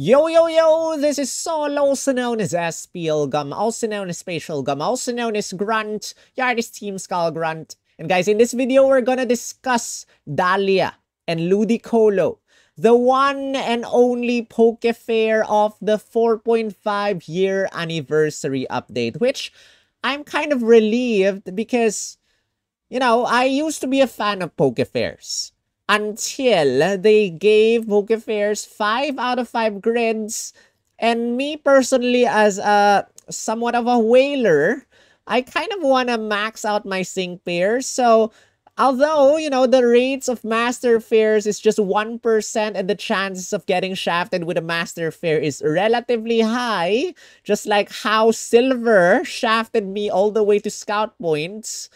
Yo, yo, yo, this is Sol, also known as SPL Gum, also known as Spatial Gum, also known as Grunt, Yardis Team Skull Grunt. And guys, in this video, we're gonna discuss Dahlia and Ludicolo, the one and only Poke Fair of the 4.5-year anniversary update, which I'm kind of relieved because, I used to be a fan of Poke Fairs until they gave Poke Fairs 5 out of 5 grids. And me personally, as a somewhat of a whaler, I kind of want to max out my sync pairs. So although, the rates of master fairs is just 1% and the chances of getting shafted with a master fair is relatively high, just like how Silver shafted me all the way to scout points,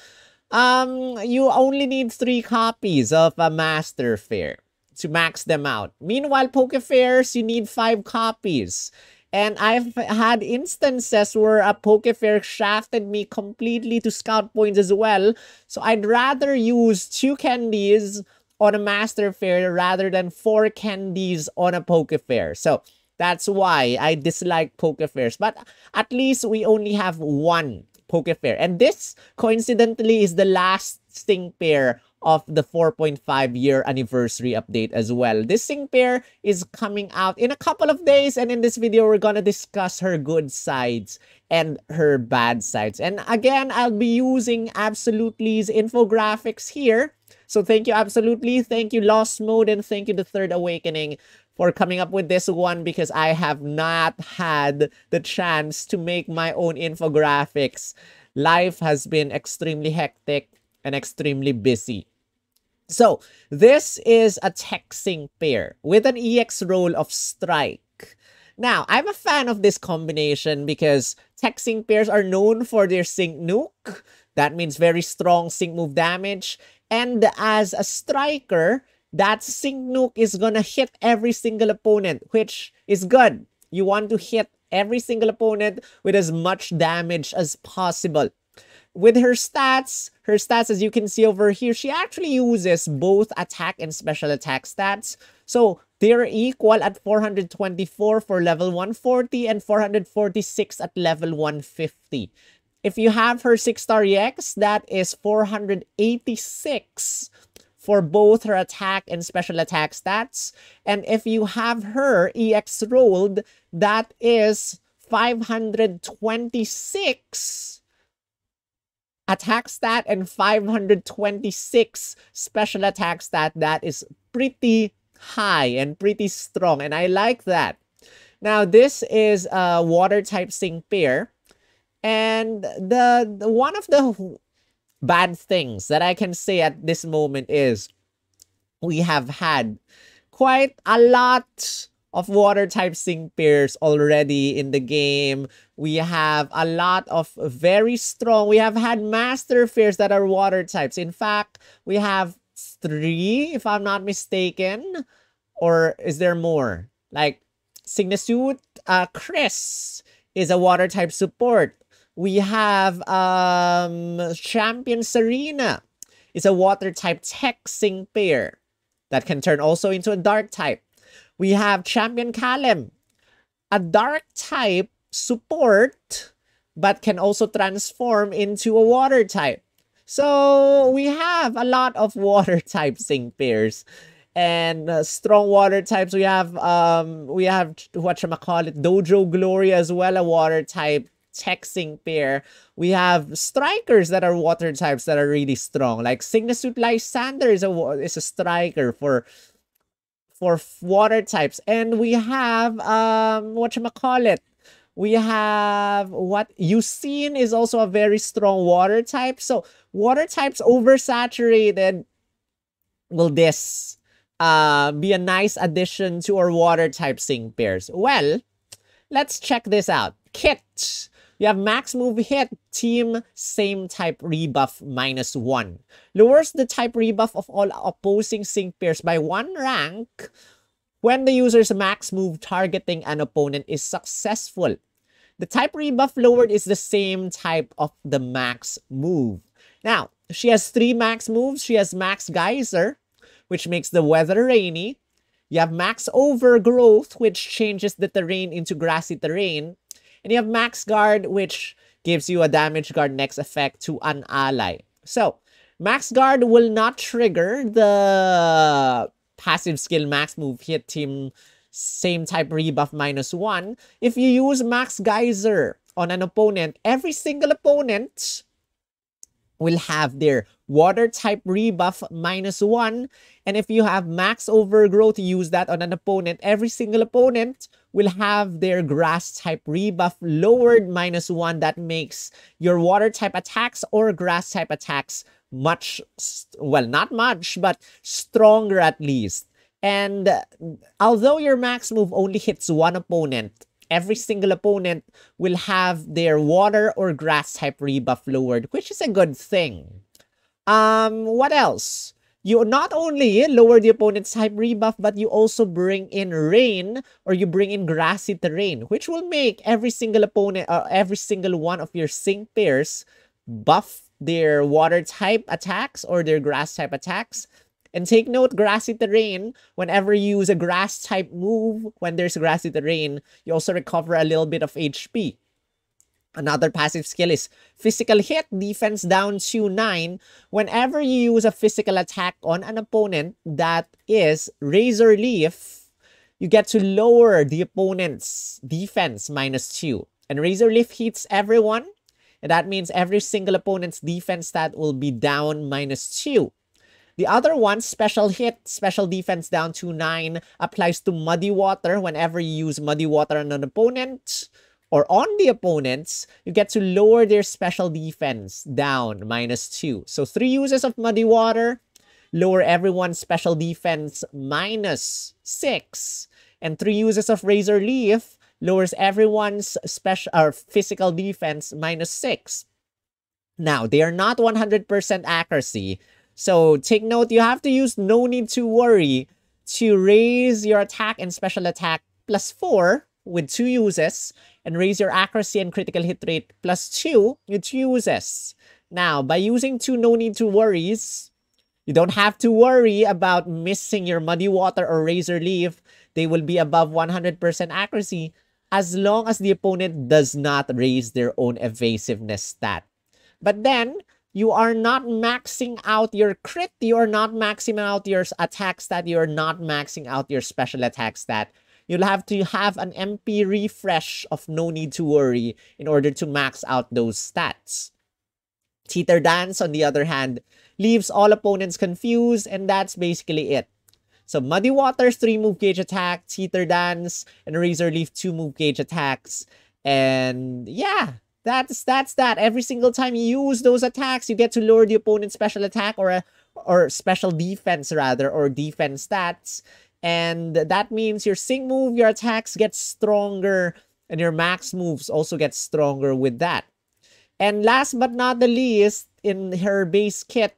you only need 3 copies of a master fair to max them out. Meanwhile, Poke Fairs, you need 5 copies. And I've had instances where a Poke Fair shafted me completely to scout points as well. So I'd rather use 2 candies on a master fair rather than 4 candies on a Poke Fair. So that's why I dislike Poke Fairs. But at least we only have 1 Poke Fair. And this, coincidentally, is the last sync pair of the 4.5-year anniversary update as well. This sync pair is coming out in a couple of days, and in this video, we're gonna discuss her good sides and her bad sides. And again, I'll be using Absol-utely's infographics here. So thank you, Absol-utely, thank you, Lost Mode, and thank you, The Third Awakening, for coming up with this one, because I have not had the chance to make my own infographics. Life has been extremely hectic and extremely busy. So, this is a tech sync pair with an EX roll of Strike. Now, I'm a fan of this combination because tech sync pairs are known for their sync nuke. That means very strong sync move damage. And as a striker, that sync nuke is gonna hit every single opponent, which is good. You want to hit every single opponent with as much damage as possible. With her stats, as you can see over here, she actually uses both attack and special attack stats. So they're equal at 424 for level 140 and 446 at level 150. If you have her 6-star EX, that is 486 for both her attack and special attack stats. And if you have her EX rolled, that is 526 attack stat and 526 special attack stat. That is pretty high and pretty strong, and I like that. Now, this is a water type sync pair, and the one of the bad things that I can say at this moment is we have had quite a lot of water type sync pairs already in the game. We have a lot of very strong. We have had master fairs that are water types. In fact, we have 3, if I'm not mistaken. Or is there more? Like Signasuit, Chris is a water type support. We have Champion SERENA is a water type tech sync pair that can turn also into a dark type. We have Champion Kalem, a dark type support, but can also transform into a water type. So we have a lot of water type sync pairs and strong water types. We have whatchamacallit, Dojo Glory as well, a water type tech sync pair. We have strikers that are water types that are really strong, like Signasuit Lysander is a striker for water types. And we have whatchamacallit, we have Yusin is also a very strong water type. So water types oversaturated. Will this be a nice addition to our water type sync pairs? Well, let's check this out. Kit. You have max move hit, team, same type rebuff -1. Lowers the type rebuff of all opposing sync pairs by 1 rank when the user's max move targeting an opponent is successful. The type rebuff lowered is the same type of the max move. Now, she has 3 max moves. She has Max Geyser, which makes the weather rainy. You have Max Overgrowth, which changes the terrain into grassy terrain. And you have Max Guard, which gives you a damage guard next effect to an ally. So, Max Guard will not trigger the passive skill max move hit team same type rebuff -1. If you use Max Geyser on an opponent, every single opponent will have their water type rebuff -1. And if you have Max Overgrowth, use that on an opponent, every single opponent will have their grass type rebuff lowered -1. That makes your water type attacks or grass type attacks much, well, not much, but stronger at least. And although your max move only hits one opponent, every single opponent will have their water or grass type rebuff lowered, which is a good thing. What else? You not only lower the opponent's type rebuff, but you also bring in rain, or you bring in grassy terrain, which will make every single opponent, every single one of your sync pairs buff their water type attacks or their grass type attacks. And take note, grassy terrain, whenever you use a grass type move, when there's grassy terrain, you also recover a little bit of HP. Another passive skill is physical hit, defense down to 9. Whenever you use a physical attack on an opponent that is Razor Leaf, you get to lower the opponent's defense -2. And Razor Leaf hits everyone, and that means every single opponent's defense stat will be down -2. The other one, special hit, special defense down to 9, applies to Muddy Water. Whenever you use Muddy Water on an opponent or on the opponents, you get to lower their special defense down -2. So 3 uses of Muddy Water, lower everyone's special defense -6. And 3 uses of Razor Leaf lowers everyone's special or physical defense -6. Now, they are not 100% accuracy. So take note, you have to use No Need to Worry to raise your attack and special attack +4 with 2 uses, and raise your accuracy and critical hit rate +2 with 2 uses. Now, by using 2 No Need to Worries, you don't have to worry about missing your Muddy Water or Razor Leaf. They will be above 100% accuracy as long as the opponent does not raise their own evasiveness stat. But then, you are not maxing out your crit, you are not maxing out your attack stat, you are not maxing out your special attack stat. You'll have to have an MP refresh of No Need to Worry in order to max out those stats. Teeter Dance, on the other hand, leaves all opponents confused, and that's basically it. So Muddy Water's 3 move gauge attack, Teeter Dance, and Razor Leaf 2 move gauge attacks. And yeah, that's that. Every single time you use those attacks, you get to lower the opponent's special attack or special defense rather, or defense stats. And that means your sync move, your attacks get stronger, and your max moves also get stronger with that. And last but not the least, in her base kit,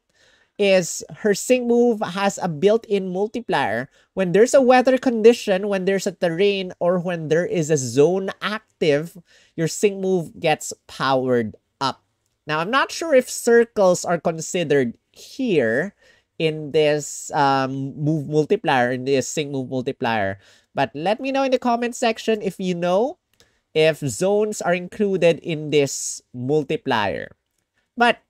is her sync move has a built-in multiplier. When there's a weather condition, when there's a terrain, or when there is a zone active, your sync move gets powered up. Now, I'm not sure if circles are considered here in this move multiplier, in this sync move multiplier. But let me know in the comment section if you know if zones are included in this multiplier. But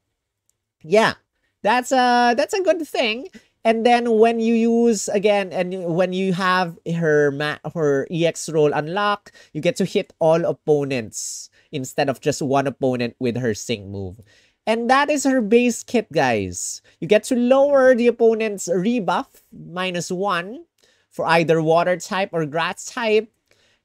yeah, that's a good thing. And then when you use, again, and when you have her EX roll unlocked, you get to hit all opponents instead of just one opponent with her sync move. And that is her base kit, guys. You get to lower the opponent's rebuff -1 for either water type or grass type.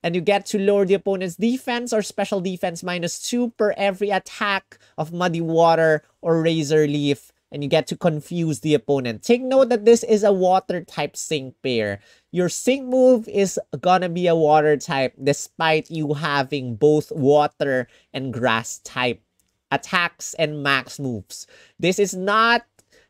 And you get to lower the opponent's defense or special defense -2 per every attack of Muddy Water or Razor Leaf. And you get to confuse the opponent. Take note that this is a water type sync pair. Your sync move is gonna be a water type despite you having both water and grass type attacks and max moves. This is not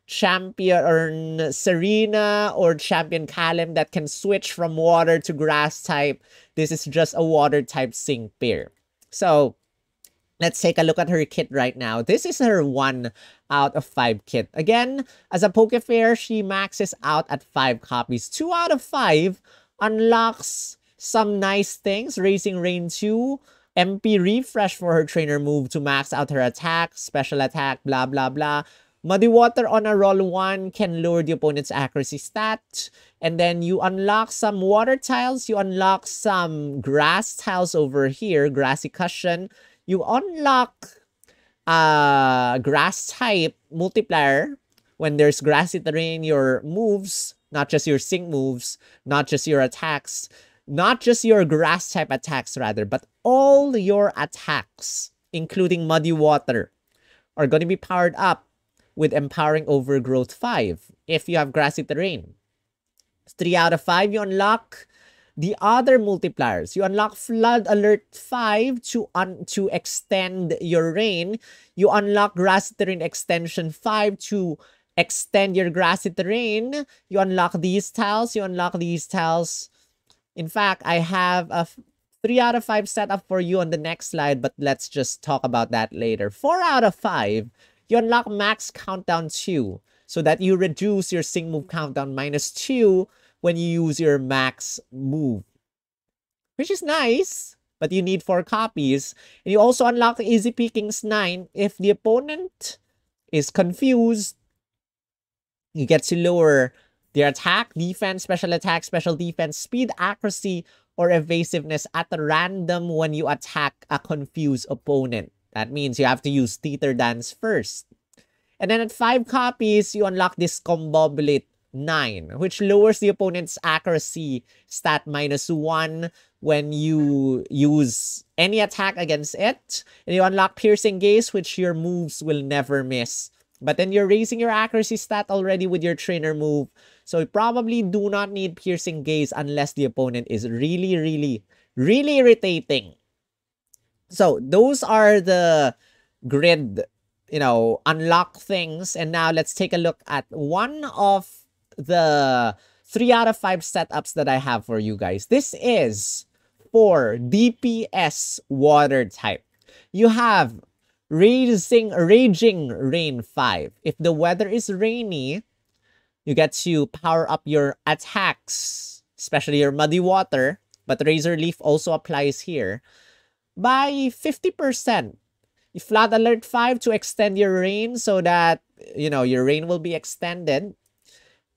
Champion Serena or Champion Callum that can switch from water to grass type. This is just a water type sync pair. So let's take a look at her kit right now. This is her 1 out of 5 kit. Again, as a Pokefair, she maxes out at 5 copies. 2 out of 5 unlocks some nice things. Raising Rain 2, MP Refresh for her trainer move to max out her attack, special attack, blah, blah, blah. Muddy Water on a roll 1 can lower the opponent's accuracy stat. And then you unlock some water tiles. You unlock some grass tiles over here, Grassy Cushion. You unlock grass type multiplier. When there's grassy terrain, your moves, not just your sync moves, not just your attacks, not just your grass type attacks rather, but all your attacks, including Muddy Water, are going to be powered up with Empowering Overgrowth 5 if you have grassy terrain. 3 out of 5, you unlock the other multipliers. You unlock Flood Alert 5 to extend your rain. You unlock Grassy Terrain Extension 5 to extend your grassy terrain. You unlock these tiles. You unlock these tiles. In fact, I have a 3 out of 5 setup for you on the next slide, but let's just talk about that later. 4 out of 5, you unlock Max Countdown 2 so that you reduce your sync move countdown -2 when you use your max move, which is nice, but you need 4 copies. And you also unlock Easy Pickings 9 if the opponent is confused. You get to lower their attack, defense, special attack, special defense, speed, accuracy, or evasiveness at random when you attack a confused opponent. That means you have to use Theater Dance first. And then at 5 copies, you unlock Discombobulate 9, which lowers the opponent's accuracy stat -1 when you use any attack against it. And you unlock Piercing Gaze, which your moves will never miss. But then you're raising your accuracy stat already with your trainer move. So you probably do not need Piercing Gaze unless the opponent is really, really, really irritating. So those are the grid, unlock things. And now let's take a look at one of the 3 out of 5 setups that I have for you guys. This is for DPS water type. You have Raging Rain 5. If the weather is rainy, you get to power up your attacks, especially your Muddy Water, but Razor Leaf also applies here, by 50%. You Flood Alert 5 to extend your rain so that, your rain will be extended.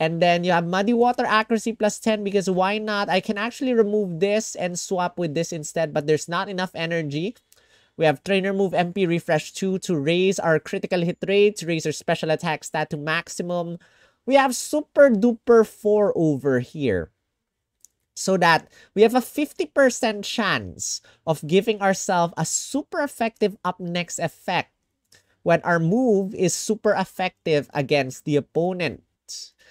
And then you have Muddy Water accuracy +10 because why not? I can actually remove this and swap with this instead, but there's not enough energy. We have Trainer Move MP Refresh 2 to raise our critical hit rate, to raise our special attack stat to maximum. We have Super Duper 4 over here, so that we have a 50% chance of giving ourselves a super effective up next effect when our move is super effective against the opponent.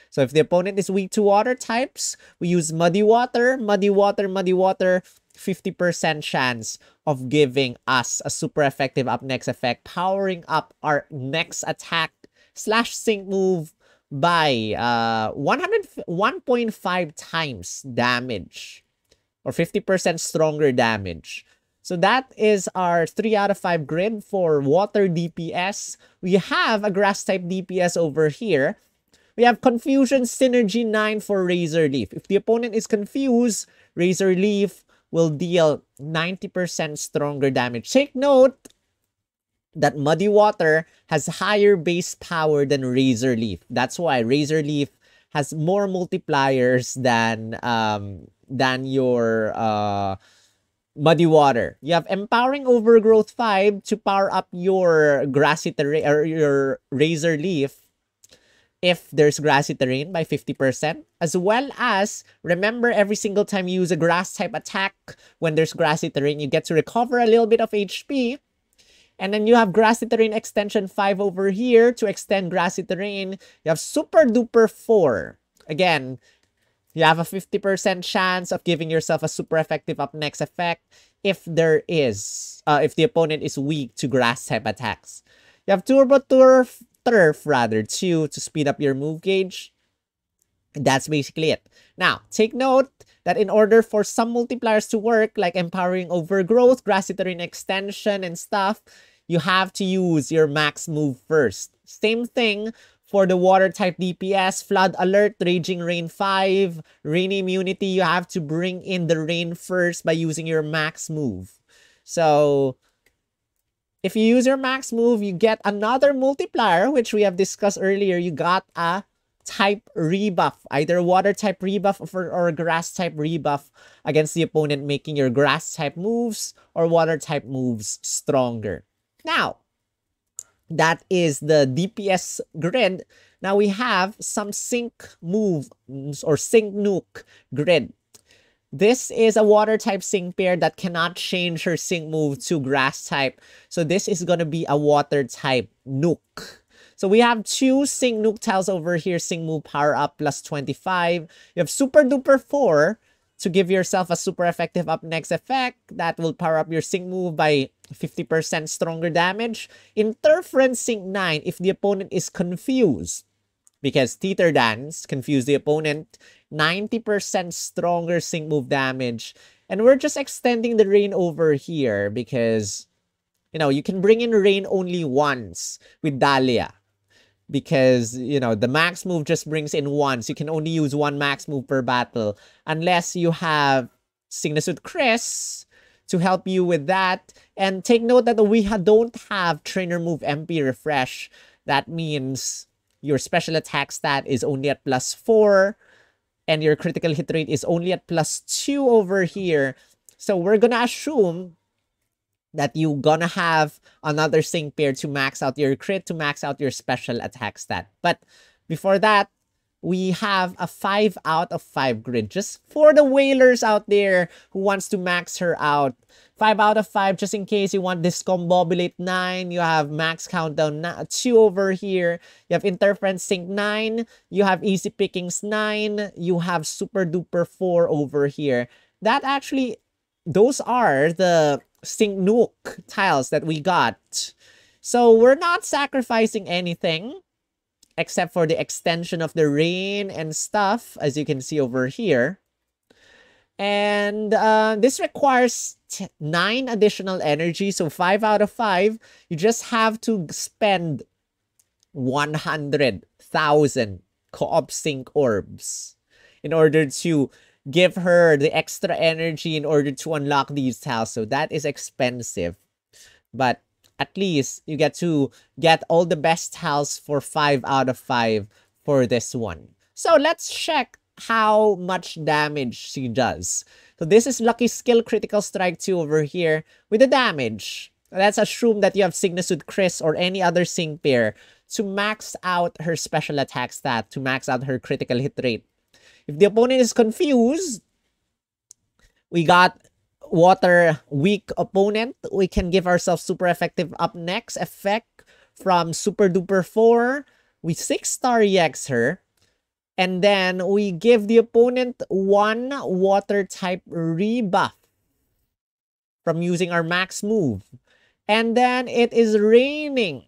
So if the opponent is weak to water types, we use Muddy Water, Muddy Water, Muddy Water, 50% chance of giving us a super effective up next effect, powering up our next attack / sync move by 1.5 times damage, or 50% stronger damage. So that is our 3 out of 5 grid for water DPS. We have a grass type DPS over here. We have Confusion Synergy 9 for Razor Leaf. If the opponent is confused, Razor Leaf will deal 90% stronger damage. Take note that Muddy Water has higher base power than Razor Leaf. That's why Razor Leaf has more multipliers than your Muddy Water. You have Empowering Overgrowth 5 to power up your grassy terrain or your Razor Leaf if there's grassy terrain by 50%, as well as, remember, every single time you use a grass type attack when there's grassy terrain, you get to recover a little bit of HP. And then you have Grassy Terrain Extension 5 over here to extend grassy terrain. You have Super Duper 4. Again, you have a 50% chance of giving yourself a super effective up next effect if if the opponent is weak to grass type attacks. You have Turbo Turf 2 to speed up your move gauge. That's basically it. Now, take note that in order for some multipliers to work, like Empowering Overgrowth, Grassy Terrain Extension, and stuff, you have to use your max move first. Same thing For the water type DPS, Flood Alert, Raging Rain 5, Rain Immunity, you have to bring in the rain first by using your max move. So, if you use your max move, you get another multiplier, which we have discussed earlier. You got a type rebuff, either water type rebuff or grass type rebuff against the opponent, making your grass type moves or water type moves stronger. Now, that is the DPS grid. Now we have some sync moves or sync nuke grid. This is a water type sync pair that cannot change her sync move to grass type. So this is going to be a water type nuke. So we have two sync nuke tiles over here. Sync move power up plus 25. You have super duper 4 to give yourself a super effective up next effect that will power up your sync move by 50% stronger damage. Interference sync 9 if the opponent is confused, because Teeter Dance confuse the opponent. 90% stronger sync move damage. And we're just extending the rain over here because, you know, you can bring in rain only once with Dahlia. Because, you know, the max move just brings in once. You can only use one max move per battle. Unless you have Signature Chris to help you with that. And take note that we don't have Trainer Move MP Refresh. That means your special attack stat is only at +4. And your critical hit rate is only at +2 over here. So we're gonna assume that you're gonna have another sync pair to max out your crit, to max out your special attack stat. But before that, we have a 5 out of 5 grid. Just for the whalers out there who wants to max her out. 5 out of 5, just in case you want Discombobulate 9. You have Max Countdown 2 over here. You have Interference Sync 9. You have Easy Pickings 9. You have Super Duper 4 over here. That actually, those are the Sync Nuke tiles that we got. So we're not sacrificing anything except for the extension of the rain and stuff, as you can see over here. And this requires 9 additional energy. So 5 out of 5. You just have to spend 100,000 co-op sync orbs in order to give her the extra energy in order to unlock these tiles. So that is expensive. But at least you get to get all the best tiles for 5 out of 5 for this one. So let's check how much damage she does. So this is Lucky Skill Critical Strike 2 over here. With the damage, let's assume that you have Signature Chris or any other sync pair to max out her special attack stat, to max out her critical hit rate. If the opponent is confused, we got water weak opponent. We can give ourselves super effective up next effect from Super Duper 4. We 6-star EX her. And then we give the opponent 1 water type rebuff from using our max move. And then it is raining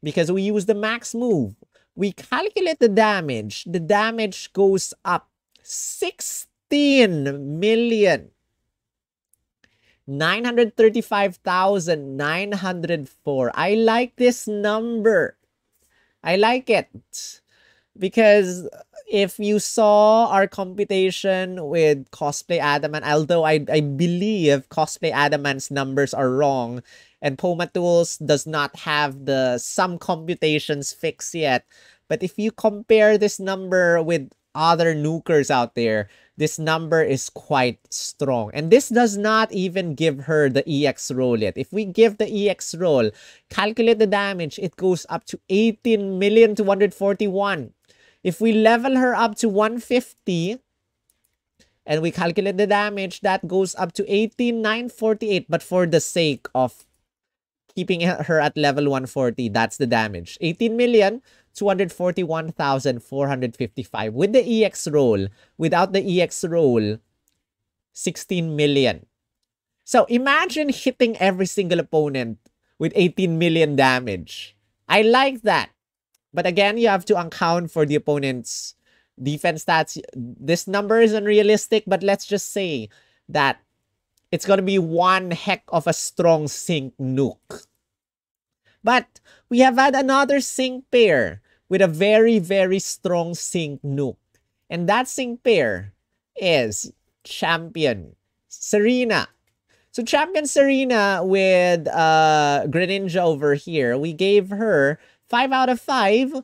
because we use the max move. We calculate the damage. The damage goes up 16,935,904. I like this number. I like it. Because if you saw our computation with Cosplay Adamant, although I believe Cosplay Adamant's numbers are wrong, and Poma Tools does not have the sum computations fixed yet. But if you compare this number with other nukers out there, this number is quite strong. And this does not even give her the EX roll yet. If we give the EX roll, calculate the damage, it goes up to 18,241,000. If we level her up to 150 and we calculate the damage, that goes up to 18,948. But for the sake of keeping her at level 140, that's the damage. 18,241,455 with the EX roll. Without the EX roll, 16 million. So imagine hitting every single opponent with 18 million damage. I like that. But again, you have to account for the opponent's defense stats. This number is unrealistic, but let's just say that it's going to be one heck of a strong sync nuke. But we have had another sync pair with a very, very strong sync nuke. And that sync pair is Champion SERENA. So Champion SERENA with Greninja over here, we gave her 5 out of 5.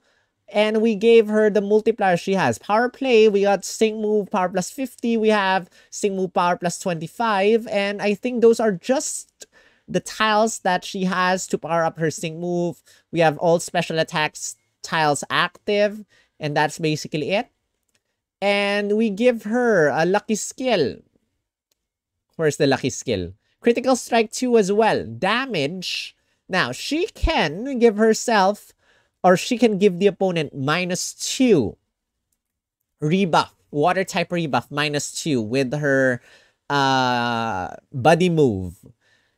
And we gave her the multiplier she has. Power play, we got sync move power plus 50. We have sync move power plus 25. And I think those are just the tiles that she has to power up her sync move. We have all special attacks tiles active. And that's basically it. And we give her a lucky skill. Where's the lucky skill? Critical strike 2 as well. Damage. Now, she can give herself, or she can give the opponent -2 rebuff, water type rebuff, -2 with her buddy move.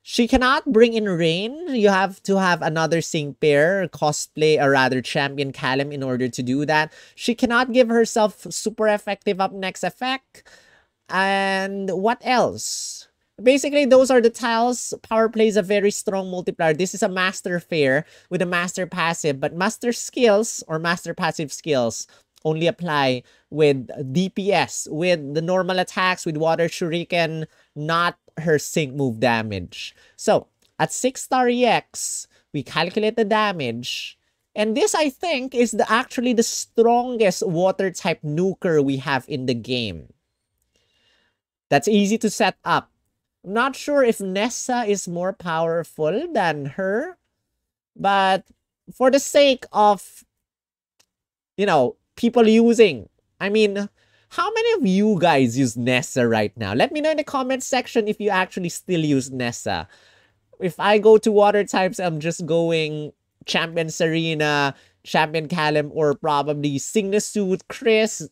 She cannot bring in rain. You have to have another sync pair, cosplay, or rather champion Callum in order to do that. She cannot give herself super effective up next effect. And what else? Basically, those are the tiles. Power play is a very strong multiplier. This is a master fair with a master passive, but master skills or master passive skills only apply with DPS, with the normal attacks, with water shuriken, not her sync move damage. So, at 6-star EX, we calculate the damage. And this, I think, is actually the strongest water type nuker we have in the game. That's easy to set up. I'm not sure if Nessa is more powerful than her, but for the sake of, you know, people using, I mean, how many of you guys use Nessa right now? Let me know in the comment section if you actually still use Nessa. If I go to water types, I'm just going Champion SERENA, Champion Callum, or probably Signasuit, Chris,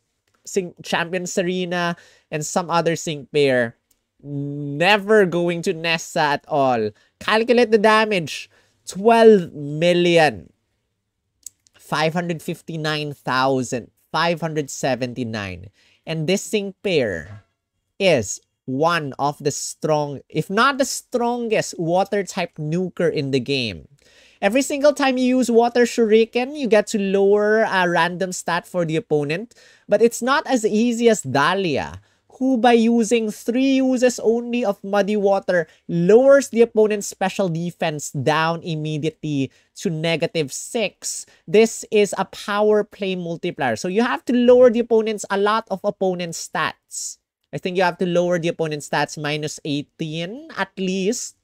Champion SERENA, and some other sync pair. Never going to Nessa at all. Calculate the damage. 12,559,579. And this sync pair is one of the strong, if not the strongest, water type nuker in the game. Every single time you use water shuriken, you get to lower a random stat for the opponent. But it's not as easy as Dahlia, who by using 3 uses only of muddy water lowers the opponent's special defense down immediately to -6. This is a power play multiplier. So you have to lower the opponent's a lot of opponent's stats. I think you have to lower the opponent's stats -18 at least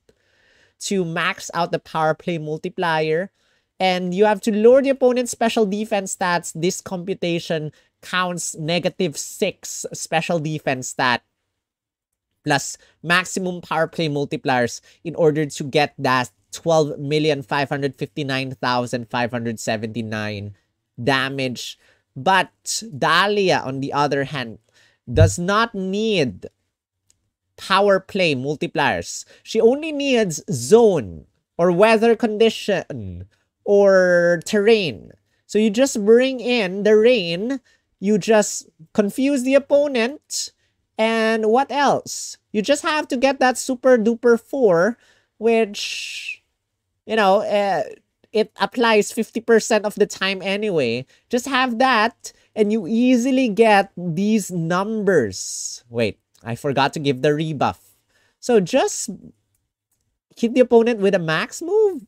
to max out the power play multiplier. And you have to lower the opponent's special defense stats. This computation counts -6 special defense stat plus maximum power play multipliers in order to get that 12,559,579 damage. But Dahlia, on the other hand, does not need power play multipliers. She only needs zone or weather condition or terrain. So you just bring in the rain, you just confuse the opponent, and what else? You just have to get that super duper 4, which, you know, it applies 50% of the time anyway. Just have that, and you easily get these numbers. Wait, I forgot to give the rebuff. So just hit the opponent with a max move.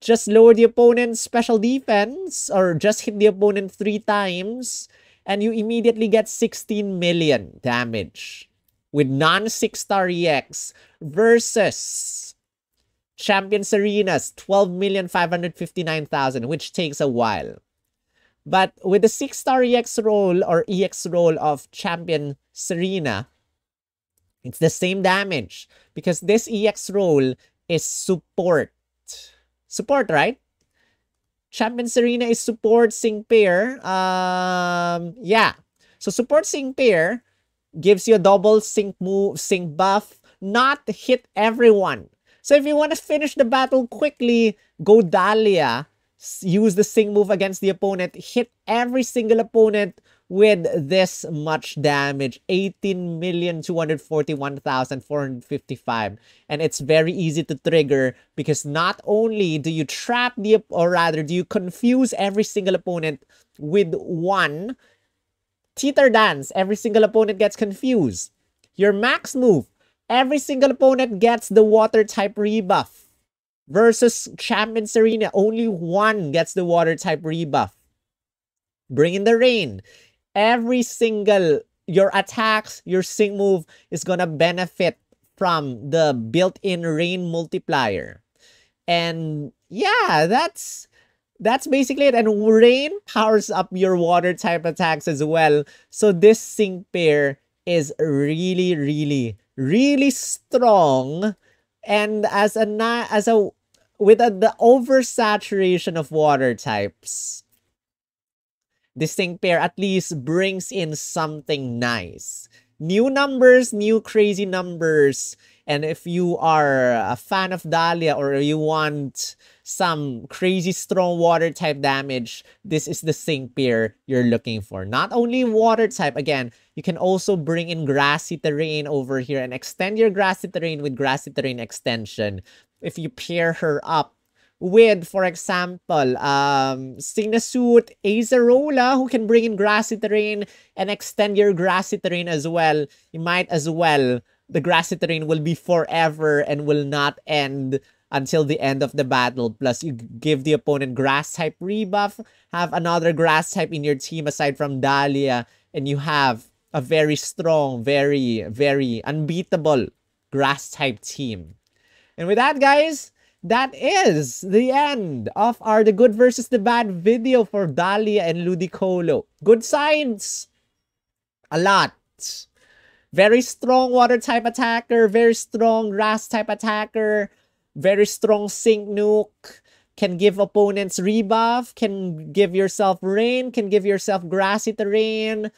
Just lower the opponent's special defense, or just hit the opponent 3 times, and you immediately get 16 million damage with non-6-star EX versus Champion SERENA's 12,559,000, which takes a while. But with the 6-star EX roll or EX roll of Champion SERENA, it's the same damage because this EX roll is support. Support, right? Champion SERENA is support sync pair. Yeah. So support sync pair gives you a double sync move, sync buff, not hit everyone. So if you want to finish the battle quickly, go Dahlia. Use the sync move against the opponent. Hit every single opponent with this much damage, 18,241,455. And it's very easy to trigger because not only do you trap the, or rather, do you confuse every single opponent with one teeter dance. Every single opponent gets confused. Your max move, every single opponent gets the water type rebuff. Versus Champion SERENA, only one gets the water type rebuff. Bring in the rain. Every single, your attacks, your sync move is gonna benefit from the built-in rain multiplier. And yeah, that's basically it. And rain powers up your water type attacks as well. So this sync pair is really, really, really strong. And with the oversaturation of water types, this sync pair at least brings in something nice. New numbers, new crazy numbers. And if you are a fan of Dahlia or you want some crazy strong water type damage, this is the sync pair you're looking for. Not only water type, again, you can also bring in grassy terrain over here and extend your grassy terrain with grassy terrain extension. If you pair her up with, for example, Signasuit Acerola, who can bring in grassy terrain and extend your grassy terrain as well, you might as well. The grassy terrain will be forever and will not end until the end of the battle. Plus, you give the opponent grass type rebuff, have another grass type in your team aside from Dahlia, and you have a very strong, very, very unbeatable grass type team. And with that, guys, that is the end of our The Good versus the Bad video for Dahlia and Ludicolo. Good signs. A lot. Very strong water type attacker, very strong grass type attacker, very strong sync nuke, can give opponents rebuff, can give yourself rain, can give yourself grassy terrain.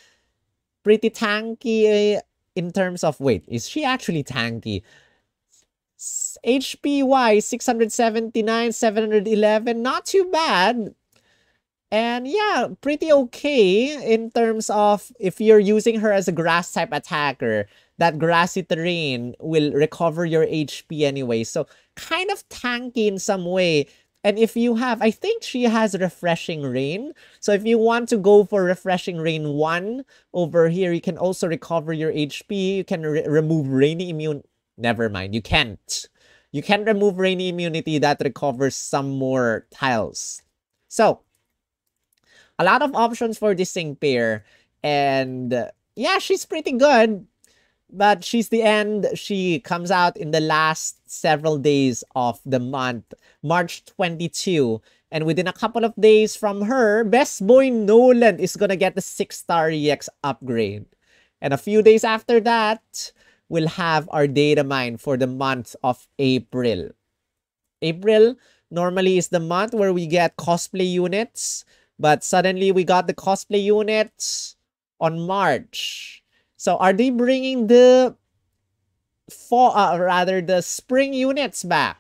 Pretty tanky in terms of, wait, is she actually tanky? HP-wise, 679, 711, not too bad. And yeah, pretty okay in terms of if you're using her as a grass type attacker, that grassy terrain will recover your HP anyway. So kind of tanky in some way. And if you have, I think she has Refreshing Rain. So if you want to go for Refreshing Rain 1 over here, you can also recover your HP. You can remove Rainy Immune. Never mind, you can't. You can remove Rainy Immunity that recovers some more tiles. So a lot of options for this sync pair. And yeah, she's pretty good. But she's the end. She comes out in the last several days of the month, March 22. And within a couple of days from her, Best Boy Nolan is gonna get the 6-star EX upgrade. And a few days after that, we'll have our Datamine for the month of April. April normally is the month where we get cosplay units. But suddenly we got the cosplay units on March. So are they bringing the the spring units back?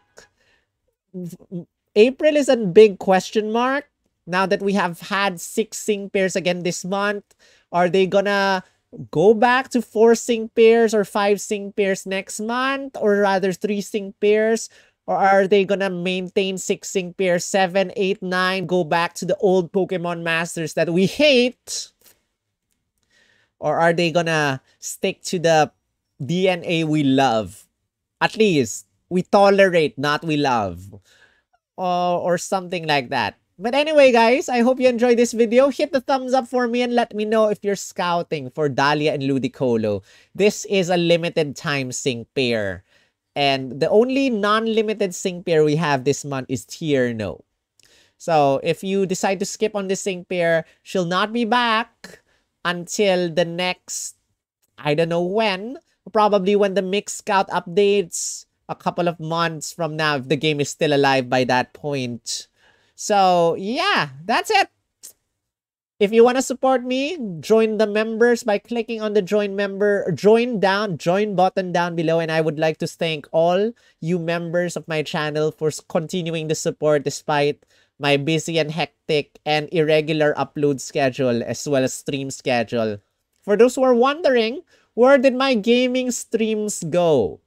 April is a big question mark. Now that we have had 6 sync pairs again this month, are they gonna go back to 4 sync pairs or 5 sync pairs next month? Or rather 3 sync pairs? Or are they gonna maintain 6 sync pairs, 7, 8, 9, go back to the old Pokemon Masters that we hate? Or are they gonna stick to the DNA we love? At least, we tolerate, not we love. Or something like that. But anyway, guys, I hope you enjoyed this video. Hit the thumbs up for me and let me know if you're scouting for Dahlia and Ludicolo. This is a limited time sync pair. And the only non-limited sync pair we have this month is Tierno. So if you decide to skip on this sync pair, she'll not be back until the next, I don't know when, probably when the Mix Scout updates a couple of months from now, if the game is still alive by that point. So yeah, that's it. If you want to support me, join the members by clicking on the join button down below. And I would like to thank all you members of my channel for continuing the support despite my busy and hectic and irregular upload schedule as well as stream schedule. For those who are wondering, where did my gaming streams go?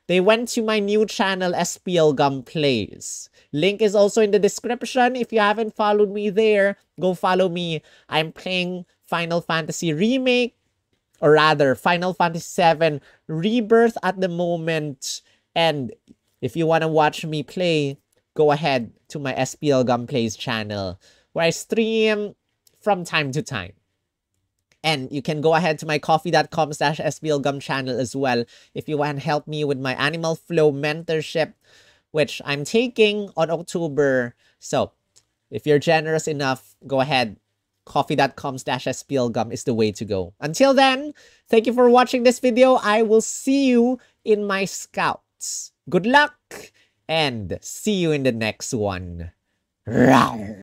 They went to my new channel, SPL Gum Plays. Link is also in the description. If you haven't followed me there, go follow me. I'm playing Final Fantasy Remake, or rather, Final Fantasy VII Rebirth at the moment. And if you want to watch me play, go ahead to my SPL Gum Plays channel, where I stream from time to time. And you can go ahead to my coffee.com/SPLgum channel as well if you want to help me with my Animal Flow mentorship, which I'm taking on October. So if you're generous enough, go ahead. Coffee.com/SPLgum is the way to go. Until then, thank you for watching this video. I will see you in my scouts. Good luck and see you in the next one. Rawr.